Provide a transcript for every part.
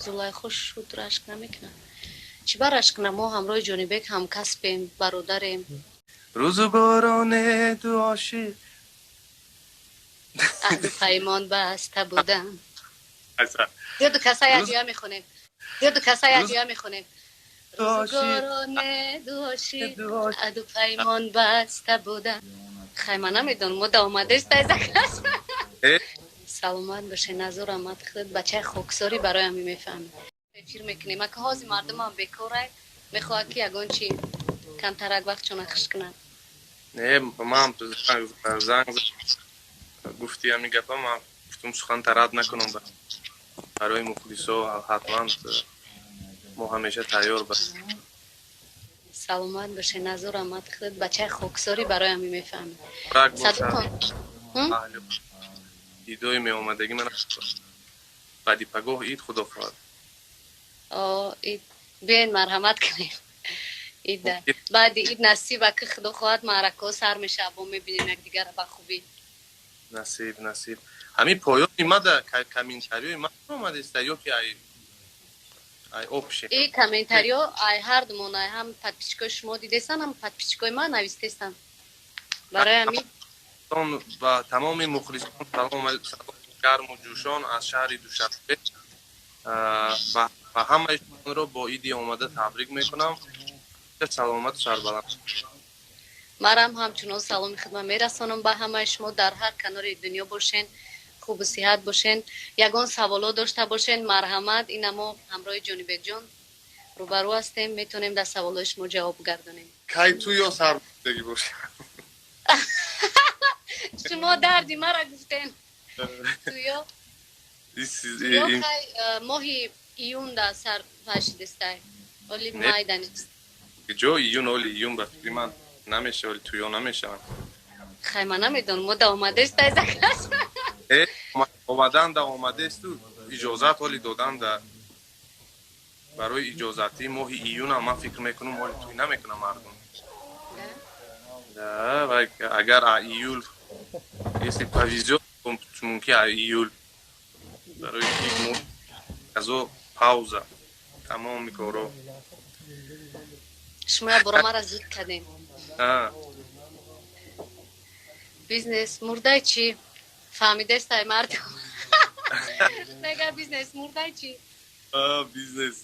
زلای خوش شد رشک نمیکنه. چی برش کنم؟ ما همراه جانبک هم کسبیم، برادریم. روزگاران دو عاشق عهد و پیمان بسته بودم. اصلا دو کسای روز ادویه میخونیم. دو کسای روز ادویه میخونیم. دو عاشق روزگاران دو عاشق دو عاشق عهد و پیمان بسته بودم. خیلی نمیدونم مده آمده است از کس. سلامت باشه. نظر آمد خود بچه خوکساری برای همی میفهمیم. فکر میکنیم که هازی مردم هم بکاره میخواه که یگان چی کمتر وقت چون اخش کنن. نه ما هم زنگ گفتی همین گپا ما گفتم سخن تراد نکنم برای مخلصا حتما ما همیشه تیار باشیم. سلامت باشه. نظر آمد خود بچه خوکساری برای همی میفهمیم. برک باشه صدقان اهل ایدای می آمدگی من بعدی پگاه اید خدا خواهد اید بیاین مرحمت کنیم. اید بعد اید نصیب که خدا خواهد معرکه سر میشه با میبینیم یک دیگر با خوبی. نصیب همین پایان ایمده کمینتریو من اومده است یا که ای اوپشن این کامنتاریو ای هر دومون ای هم پادپیچکای شما دیدستان هم پادپیچکای من نویستستان برای همین و تمام مخلصان سلام گرم و جوشان از شهر دوشنبه و همه شما رو با ایدی آمده تبریک میکنم. سلامت سربلند. مرم همچنان سلام خدمت میرسانم به همه شما در هر کنار دنیا باشین، خوب و صحت باشین. یگان سوالات داشته باشین مرحمت این ما همراه جانبک جان روبرو هستیم، میتونیم در سوالات شما جواب گردونیم. کی تو یا سربلندگی باشه شما دردی مرا گفتین تویا کی ماهی ایون در سر پاشیدسته ولی مایدانیست جو ایون اولی ایون بفری من نمیشه ولی تویا نمیشه خیلی نمیدونم مده آمده است از کس آمدن در آمده است تو اجازت ولی دادن در برای اجازتی ماه ایون هم من فکر میکنم ولی توی نمیکنم مردم و اگر ایول یه پاویزیون ممکن ایول برای یک ماه از او پاوزا تمام میکارو شما برا مرا زود کردیم. بیزنس مرده چی؟ فهمیده است ای مردم نگه بیزنس مرده چی؟ بیزنس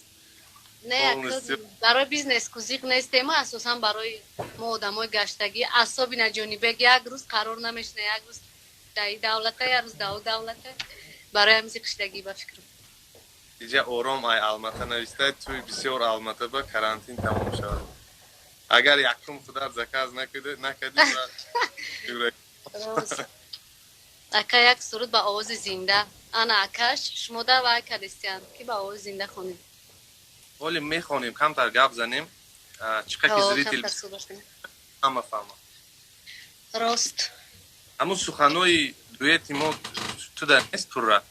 نه برای بیزنس کوزیق نیستیم ما اساسا برای ما آدمای گشتگی اعصابی نجانبک یک روز قرار نمیشنه، یک روز دای دولته یک روز دولته برای همیشه قشتگی با فکرم اینجا آرام ای الماتا نوشته توی بسیار الماتا با کرانتین تمام شد اگر یکم خدا زکاز نکدی اکا یک سرود با آواز زنده انا اکش شما در و اکدستیان که با آواز زنده خونیم ولی میخونیم کمتر گپ زنیم چقدر زریتیل همه فهمه راست همون سخنوی دویتی ما تو در نیست پره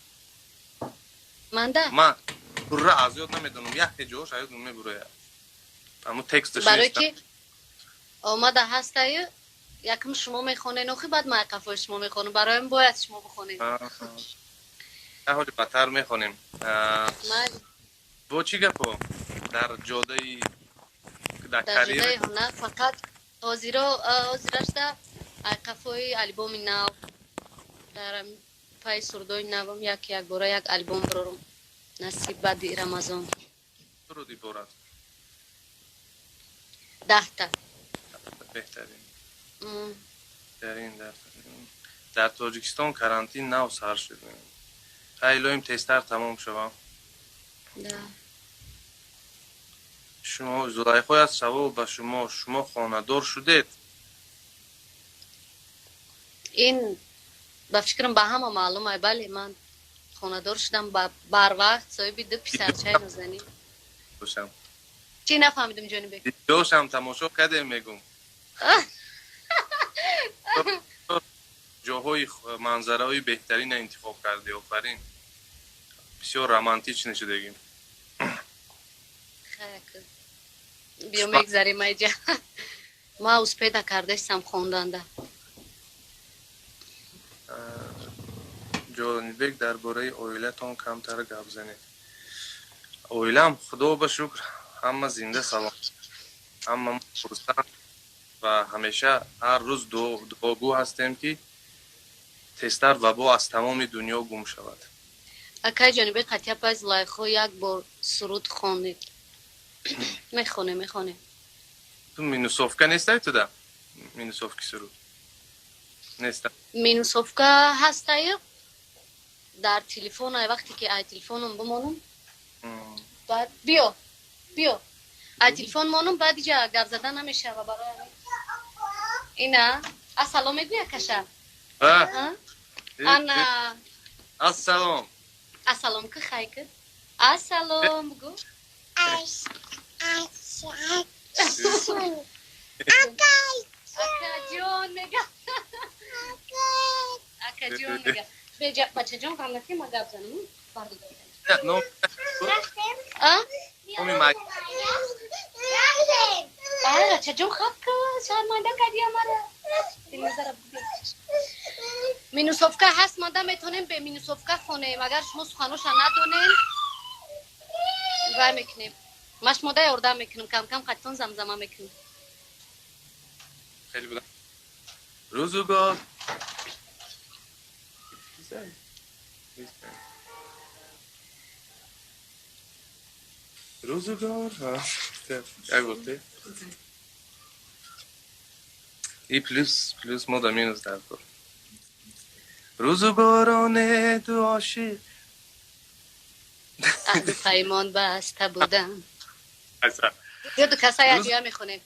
من ده من پره از یاد نمیدونم یک جا شاید نمیبره همون تکستش برای که آمده هسته یکم شما میخونه نوخی بعد من قفای شما میخونم برایم باید شما بخونیم در حالی بطر میخونیم با چی گفت در جاده در جاده هنر فقط حاضرش در قفای البوم نو در پای سردوی نوم یک باره یک البوم برارم نصیب بعد رمضان رو دی بارد 10 تا بهترین در تاجیکستان کرانتین نو سر شد ایلایم تستر تمام شوم شما زلیخای از سوال به شما خاندار شدید این با فکرم به همه معلومه بله من خاندار شدم بر وقت صاحبی 2 پسرچه نازنین دوشم چی نفهمیدم جانبک دوشم تماشا کده میگم جاهای منظره های بهترین انتخاب کرده آفرین بسیار رومانتیک نشدگیم بیا میگذاریم اینجا ما اوز پیدا کردستم خوندانده جانبک درباره اویلتان کمتر گپ زنید اویلم خدا به شکر همه زنده سلام، همه خرسند و همیشه هر روز دعاگو هستیم که تستر وبا از تمام دنیا گم شود. اکای جانبی قطعه پای زلایخو یک بار سرود خوانید. میخونه. تو مینوسوفکا نیستی تو ده؟ مینوسوفکی سرود نیست؟ مینوسوفکا هسته در تلفن های وقتی که ای تلفنم بمانم بعد بیا ای تلفن مانم بعد اینجا گپ زدن نمیشه و برای اینا السلام میگوی کشم انا السلام که خیلی کرد السلام بگو اکا جون میگه اکا جون میگه بجا بچه جون قمنتی ما گپ زنم باردو نو امی مای بچه جون خواب که شرمنده کردی مرا مینوسوفکا هست ماده میتونیم به مینوسوفکا خونیم اگر شما سخنوش ندونیم و میکنیم ماش ماده ارده میکنیم کم کم قطعون زمزمه میکنیم خیلی بودم روزگار یک گفته ای پلوس مادا مینوس در کار روزگاران دو عاشق عهد و پیمان بسته بودن یا دو کسای ادیه میخونیم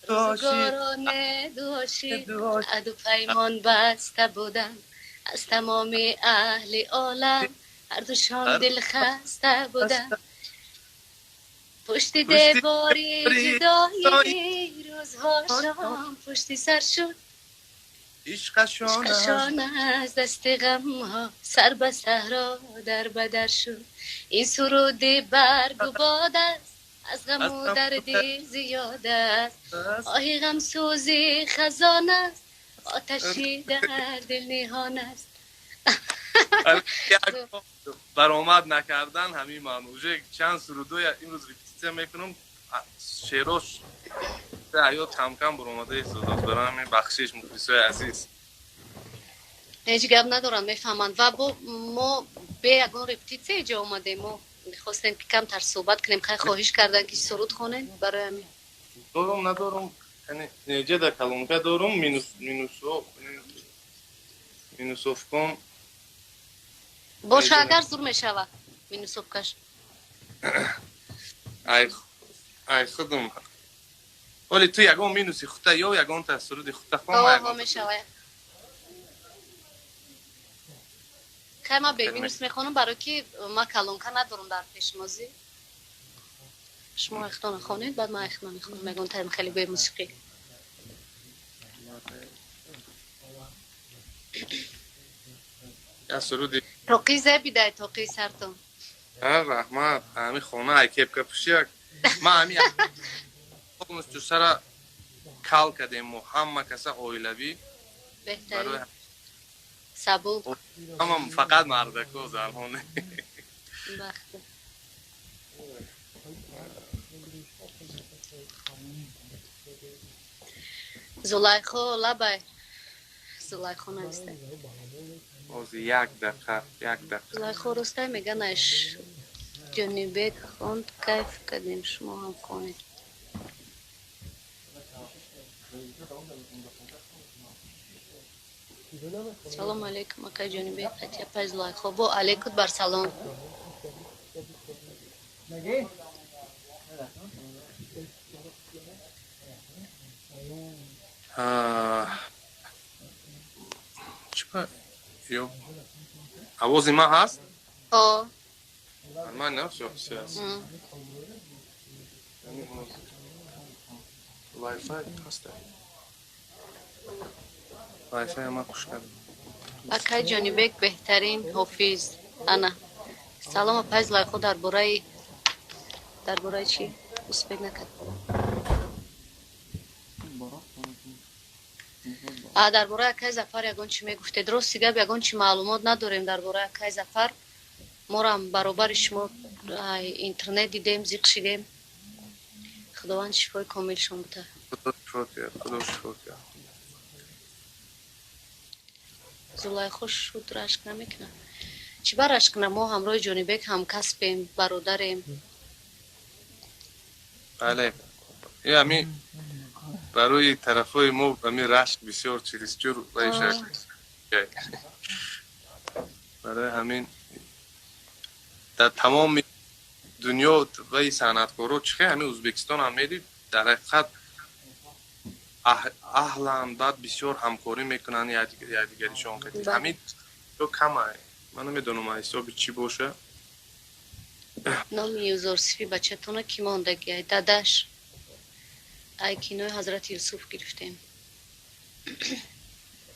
روزگاران دو عاشق عهد و پیمان بسته بودن از تمام اهل عالم هر دوشان دل خسته بودن پشت دیواری جدایی روزهاشان پشت سر شد عشقشان از دست غم ها سر به صحرا در بدر شد این سرود برگ و باد است از غم و درد زیاد است آهی غم سوزی خزان است آتشی در دل نهان است برآمد نکردن همین معنوشه چند سرودوی امروز ریپتیسیون میکنم شعراش به حیات کم کم برآمده ایستاداست برای همین بخشش مخلصای عزیز هیچ گپ ندارم میفهمند و ما به یکان ریپتیسی اینجا اومدیم ما خواستیم که کم تر صحبت کنیم خیلی خواهش کردن که سرود خونین برای همین ندارم یعنی نیجه در کلمکه دارم مینوسوفکم باشه اگر زور میشوه مینوسوفکش ای خودم ولی تو یکان مینوسی خودتا یا یکان تا سرود خودتا خواهم آه میشوه خیلی ما به مینوس میخونم برای که ما کلمکه ندارم در پیشمازی شما اختان خونید بعد ما اختان میخونم میگم تایم خیلی به موسیقی یا سرودی توقی زبیده توقی سرتون رحمت همی خونه ای کپ کپشیک ما همی خودمش جو سر کال کدیم و همه کسا اویلوی بهتری سبو همه فقط مردکو زرهونه بخته زلایخو لبای زلایخو نسته باز یک دقیقه زلایخو رسته میگن اش جنوبه خوند کیف کردیم شما هم کنید سلام علیکم اکای جنوبه قطعه پای زلایخو با علیکم بر سلام چیکار یو آوازی ما هست؟ آه من نفسی هست وای فای هسته وای فای ما خوش کردم اکای جنوبه بهترین حافظ انا سلام پای زلایخو در برای چی؟ اسپک نکرد درباره اکای زفر یگان چی میگفته درست دیگه یگان چی معلومات نداریم درباره اکای زفر ما را هم برابر شما اینترنت دیدیم، زیق شدیم. خداوند شفای کاملشون بده. خدا شفا کرد، خدا شفا کرد. زلیخا شد رشک نمیکنه. چی بر رشک کنه؟ ما همراه جانبک هم کسبیم، برادریم. بله همین برای طرفای ما همین رشک بسیار چیزجور باشه. برای همین در تمام دنیا و این صنعتکارا چه همین ازبکستان هم میدید در حقیقت اهلن بعد بسیار همکاری میکنن یا دیگریشون که همین تو کمه. من نمیدونم حساب چی باشه. نام یوزارسیفی بچه تونه کی ماندگی دادش ای کینوی حضرت یوسف گرفتیم.